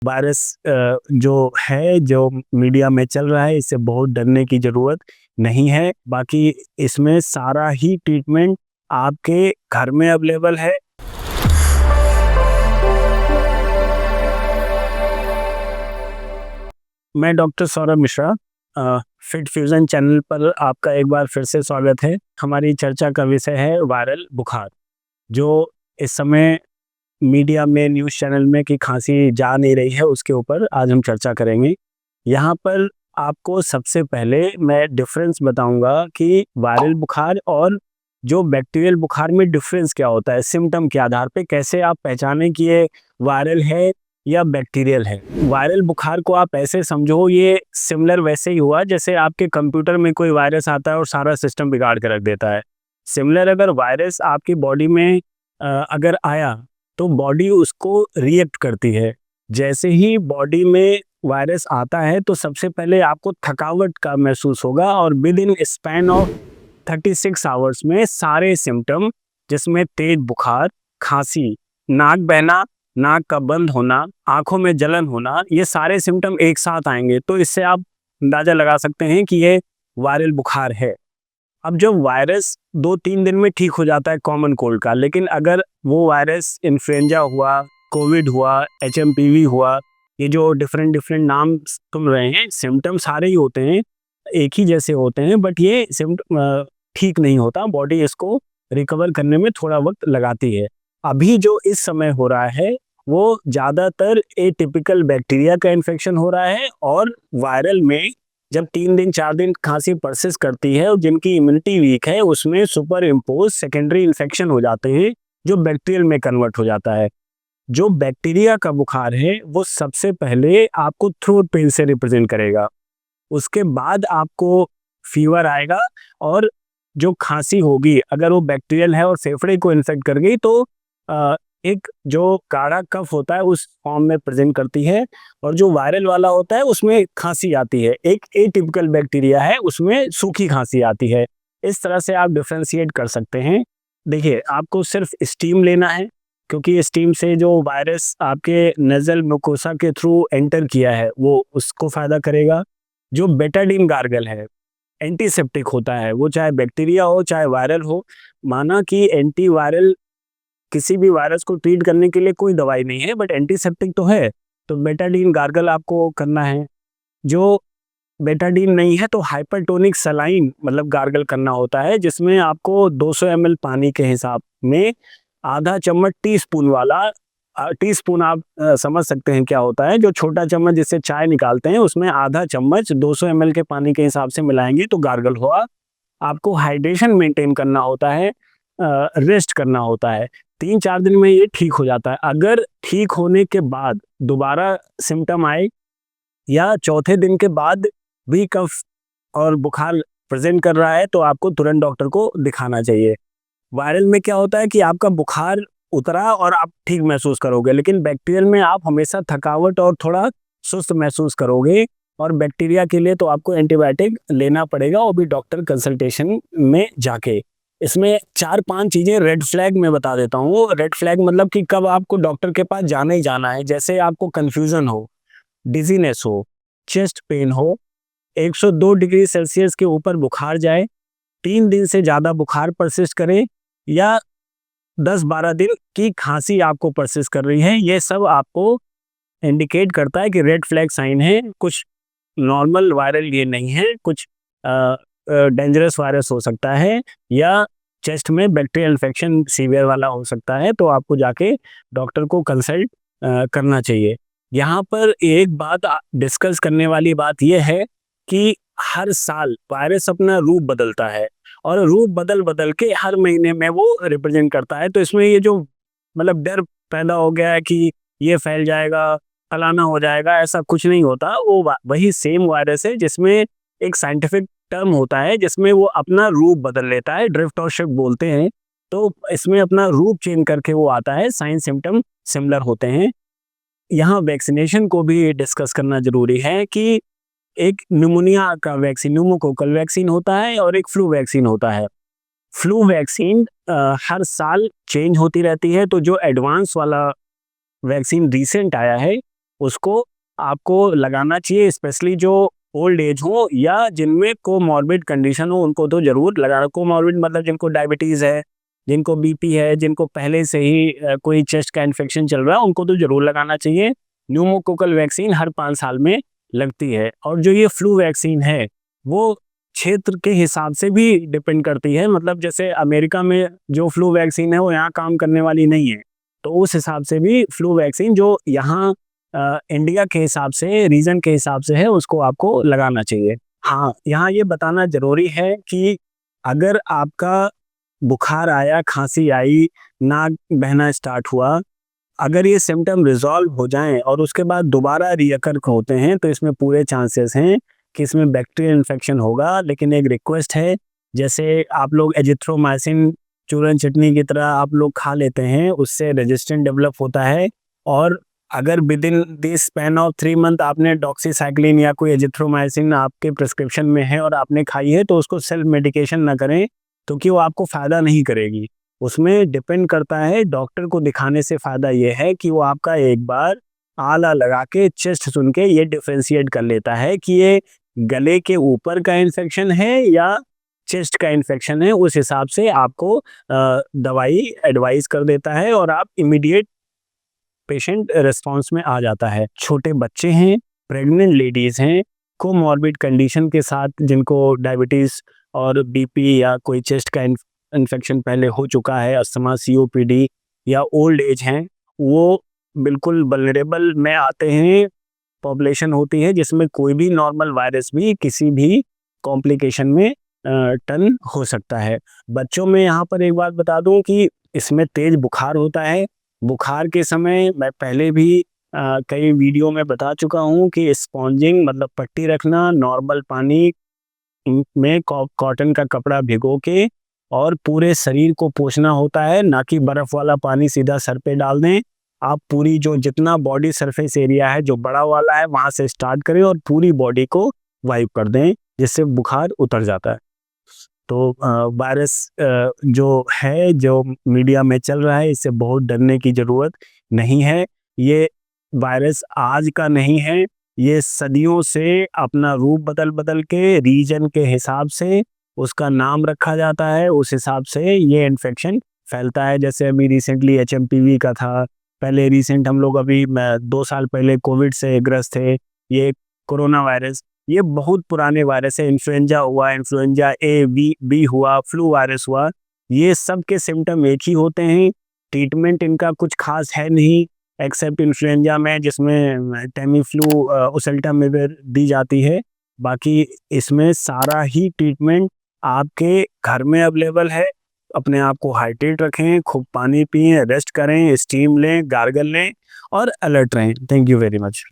Virus जो है, जो मीडिया में चल रहा है, इससे बहुत डरने की ज़रूरत नहीं है। बाकी इसमें सारा ही ट्रीटमेंट आपके घर में अवेलेबल है। मैं doctor Saurabh Mishra, fit fusion channel पर आपका एक बार फिर से स्वागत है। हमारी चर्चा का विषय है वायरल बुखार, जो इस समय मीडिया में, न्यूज़ चैनल में कि खांसी जा नहीं रही है, उसके ऊपर आज हम चर्चा करेंगे। यहाँ पर आपको सबसे पहले मैं डिफरेंस बताऊंगा कि वायरल बुखार और जो बैक्टीरियल बुखार में डिफरेंस क्या होता है, सिम्टम के आधार पे कैसे आप पहचानें कि ये वायरल है या बैक्टीरियल है। वायरल बुखार को आप ऐसे समझो, ये सिमिलर वैसे ही हुआ जैसे आपके कंप्यूटर में कोई वायरस आता है और सारा सिस्टम बिगाड़ के रख देता है। सिमिलर अगर वायरस आपकी बॉडी में अगर आया तो बॉडी उसको रिएक्ट करती है। जैसे ही बॉडी में वायरस आता है तो सबसे पहले आपको थकावट का महसूस होगा और with in span of 36 hours में सारे सिम्टम, जिसमें तेज बुखार, खांसी, नाक बहना, नाक का बंद होना, आंखों में जलन होना, ये सारे सिम्टम एक साथ आएंगे। तो इससे आप अंदाजा लगा सकते हैं कि ये वायरल बुखार है। अब जो वायरस 2-3 दिन में ठीक हो जाता है कॉमन कोल्ड का, लेकिन अगर वो वायरस इन्फ्लुएंजा हुआ, कोविड हुआ, एचएमपीवी हुआ, ये जो डिफरेंट डिफरेंट नाम सुन रहे हैं, सिम्टम सारे ही होते हैं, एक ही जैसे होते हैं, बट ये सिम्टम ठीक नहीं होता। बॉडी इसको रिकवर करने में थोड़ा वक्त लगाती है। अभी जो इस समय हो रहा है वो ज़्यादातर एटिपिकल बैक्टीरिया का इन्फेक्शन हो रहा है, और वायरल में जब 3 दिन 4 दिन खांसी परसिस्ट करती है और जिनकी इम्यूनिटी वीक है उसमें सुपर इम्पोज सेकेंडरी इन्फेक्शन हो जाते हैं, जो बैक्टीरियल में कन्वर्ट हो जाता है। जो बैक्टीरिया का बुखार है वो सबसे पहले आपको थ्रोट पेन से रिप्रेजेंट करेगा, उसके बाद आपको फीवर आएगा, और जो खांसी होगी अगर वो बैक्टीरियल है और फेफड़े को इन्फेक्ट कर गई तो एक जो गाढ़ा कफ होता है उस फॉर्म में प्रेजेंट करती है, और जो वायरल वाला होता है उसमें खांसी आती है। एक एटिपिकल बैक्टीरिया है, उसमें सूखी खांसी आती है। इस तरह से आप डिफ्रेंशिएट कर सकते हैं। देखिए, आपको सिर्फ स्टीम लेना है, क्योंकि स्टीम से जो वायरस आपके नेजल म्यूकोसा के थ्रू एंटर किया है वो उसको फायदा करेगा। जो बेटाडीन गार्गल है, एंटीसेप्टिक होता है, वो चाहे बैक्टीरिया हो चाहे वायरल हो। माना कि एंटीवायरल किसी भी वायरस को ट्रीट करने के लिए कोई दवाई नहीं है, बट एंटीसेप्टिक तो है, तो बेटाडीन गार्गल आपको करना है। जो बेटाडीन नहीं है तो हाइपरटोनिक सलाइन मतलब गार्गल करना होता है, जिसमें आपको 200 ml पानी के हिसाब में आधा चम्मच टीस्पून वाला, टीस्पून आप समझ सकते हैं क्या होता है, जो छोटा चम्मच जिससे चाय निकालते हैं उसमें आधा चम्मच 200 ml के पानी के हिसाब से मिलाएंगे तो गार्गल होगा। आपको हाइड्रेशन मेंटेन करना होता है, रेस्ट करना होता है। 3-4 दिन में ये ठीक हो जाता है। अगर ठीक होने के बाद दोबारा सिम्टम आए या चौथे दिन के बाद भी कफ और बुखार प्रेजेंट कर रहा है तो आपको तुरंत डॉक्टर को दिखाना चाहिए। वायरल में क्या होता है कि आपका बुखार उतरा और आप ठीक महसूस करोगे, लेकिन बैक्टीरियल में आप हमेशा थकावट और थोड़ा सुस्त महसूस करोगे, और बैक्टीरिया के लिए तो आपको एंटीबायोटिक लेना पड़ेगा, और भी डॉक्टर कंसल्टेशन में जाके। इसमें 4-5 चीज़ें रेड फ्लैग में बता देता हूँ। रेड फ्लैग मतलब कि कब आपको डॉक्टर के पास जाना ही जाना है। जैसे आपको कन्फ्यूज़न हो, डिजीनेस हो, चेस्ट पेन हो, 102 डिग्री सेल्सियस के ऊपर बुखार जाए, 3 दिन से ज़्यादा बुखार परसिस्ट करे, या 10-12 दिन की खांसी आपको परसिस्ट कर रही है, ये सब आपको इंडिकेट करता है कि रेड फ्लैग साइन है। कुछ नॉर्मल वायरल ये नहीं है, कुछ डेंजरस वायरस हो सकता है, या चेस्ट में बैक्टीरियल इन्फेक्शन सीवियर वाला हो सकता है, तो आपको जाके डॉक्टर को कंसल्ट करना चाहिए। यहाँ पर एक बात डिस्कस करने वाली बात यह है कि हर साल वायरस अपना रूप बदलता है, और रूप बदल बदल के हर महीने में वो रिप्रेजेंट करता है। तो इसमें ये जो मतलब डर पैदा हो गया है कि ये फैल जाएगा, फलाना हो जाएगा, ऐसा कुछ नहीं होता। वो वही सेम वायरस है, जिसमें एक साइंटिफिक टर्म होता है जिसमें वो अपना रूप बदल लेता है, ड्रिफ्ट और शिफ्ट बोलते हैं। तो इसमें अपना रूप चेंज करके वो आता है, साइन सिम्टम सिमिलर होते हैं। यहाँ वैक्सीनेशन को भी डिस्कस करना जरूरी है कि एक न्यूमोनिया का वैक्सीन, न्यूमोकोकल वैक्सीन होता है, और एक फ्लू वैक्सीन होता है। फ्लू वैक्सीन हर साल चेंज होती रहती है, तो जो एडवांस वाला वैक्सीन रिसेंट आया है उसको आपको लगाना चाहिए, स्पेशली जो ओल्ड एज हो या जिनमें कोमॉर्बिड कंडीशन हो उनको तो ज़रूर लगाना। कोमॉर्बिड मतलब जिनको डायबिटीज़ है, जिनको बीपी है, जिनको पहले से ही कोई चेस्ट का इन्फेक्शन चल रहा है, उनको तो ज़रूर लगाना चाहिए। न्यूमोकोकल वैक्सीन हर 5 साल में लगती है। और जो ये फ्लू वैक्सीन है, वो क्षेत्र के हिसाब से भी डिपेंड करती है। मतलब जैसे अमेरिका में जो फ्लू वैक्सीन है, वो यहाँ काम करने वाली नहीं है। तो उस हिसाब से भी फ्लू वैक्सीन जो यहाँ इंडिया के हिसाब से, रीजन के हिसाब से है, उसको आपको लगाना चाहिए। हाँ, यहाँ ये बताना ज़रूरी है कि अगर आपका बुखार आया, खाँसी आई, नाक बहना स्टार्ट हुआ, अगर ये सिम्पटम रिज़ॉल्व हो जाएँ और उसके बाद दोबारा रीअकर होते हैं, तो इसमें पूरे चांसेस हैं कि इसमें बैक्टीरियल इन्फेक्शन होगा। लेकिन एक रिक्वेस्ट है, जैसे आप लोग एजिथ्रोमाइसिन चूरन चटनी की तरह आप लोग खा लेते हैं, उससे रेजिस्टेंस डेवलप होता है। और अगर within this span of 3 month आपने डॉक्सीसाइक्लिन या कोई एजिथ्रोमाइसिन आपके प्रिस्क्रिप्शन में है और आपने खाई है, तो उसको सेल्फ मेडिकेशन ना करें, क्योंकि वो आपको फ़ायदा नहीं करेगी। उसमें डिपेंड करता है, डॉक्टर को दिखाने से फ़ायदा ये है कि वो आपका एक बार आला लगा के चेस्ट सुन के ये डिफरेंशिएट कर लेता है कि ये गले के ऊपर का इन्फेक्शन है या चेस्ट का इन्फेक्शन है। उस हिसाब से आपको दवाई एडवाइस कर देता है और आप इमीडिएट पेशेंट रिस्पॉन्स में आ जाता है। छोटे बच्चे हैं, प्रेग्नेंट लेडीज़ हैं, कोमॉर्बिड कंडीशन के साथ जिनको डायबिटीज़ और बीपी या कोई चेस्ट का इन्फेक्शन पहले हो चुका है, अस्थमा, सीओपीडी या ओल्ड एज हैं, वो बिल्कुल वल्नरेबल में आते हैं। पॉपुलेशन होती है जिसमें कोई भी नॉर्मल वायरस भी किसी भी कॉम्प्लिकेशन में टर्न हो सकता है। बच्चों में यहाँ पर एक बात बता दूँ कि इसमें तेज़ बुखार होता है। बुखार के समय मैं पहले भी कई वीडियो में बता चुका हूँ कि स्पॉन्जिंग मतलब पट्टी रखना, नॉर्मल पानी में कॉटन का कपड़ा भिगो के और पूरे शरीर को पोंछना होता है, ना कि बर्फ़ वाला पानी सीधा सर पे डाल दें। आप पूरी जो जितना बॉडी सरफेस एरिया है, जो बड़ा वाला है, वहाँ से स्टार्ट करें और पूरी बॉडी को वाइप कर दें, जिससे बुखार उतर जाता है। तो वायरस जो है, जो मीडिया में चल रहा है, इससे बहुत डरने की ज़रूरत नहीं है। ये वायरस आज का नहीं है, ये सदियों से अपना रूप बदल-बदल के रीजन के हिसाब से उसका नाम रखा जाता है, उस हिसाब से ये इन्फेक्शन फैलता है। जैसे अभी रिसेंटली एचएमपीवी का था, पहले रिसेंट हम लोग अभी 2 साल पहले कोविड से ग्रस्त थे, ये कोरोना वायरस। ये बहुत पुराने वायरस है, इन्फ्लुएंजा हुआ, इन्फ्लुएंजा ए, बी हुआ, फ्लू वायरस हुआ, ये सब के सिम्पटम एक ही होते हैं। ट्रीटमेंट इनका कुछ खास है नहीं, एक्सेप्ट इन्फ्लुएंजा में जिसमें टेमीफ्लू ओसेल्टामिविर दी जाती है। बाकी इसमें सारा ही ट्रीटमेंट आपके घर में अवेलेबल है। अपने आप को हाइड्रेट रखें, खूब पानी पिएँ, रेस्ट करें, स्टीम लें, गार्गल लें और अलर्ट रहें। Thank you very much.